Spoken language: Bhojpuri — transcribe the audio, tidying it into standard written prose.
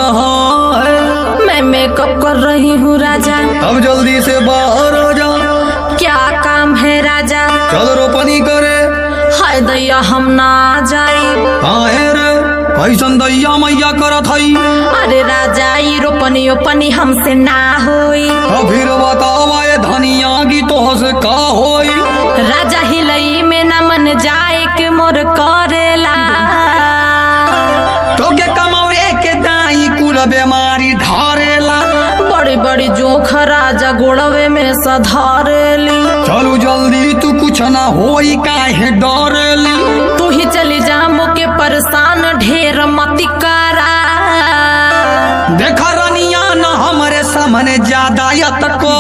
कहाँ है? मैं मेकअप कर रही हूँ राजा। अब जल्दी से बाहर आ जा। क्या काम है राजा? चल रोपनी करे। हाय दैया हम ना जाई। काहे रे कैसन दैया मैया करत हई? अरे राजा ई रोपनी ओपनी हमसे ना होई। तो फिर बतावा ये धनिया की तो से का होई? राजा हिलई में न मन जाए के मोर करेला। तो के कमावे के दाई कुल बीमारी धारेला। बड़ी बड़ी जोख राजा गोड़वे में सधारेली। चलू जल्दी तू कुछ ना होई काहे डरेली? तू ही चली जा मोके परेशान ढेर मती करा। देखा रानिया न हमरे सामने ज्यादा यत को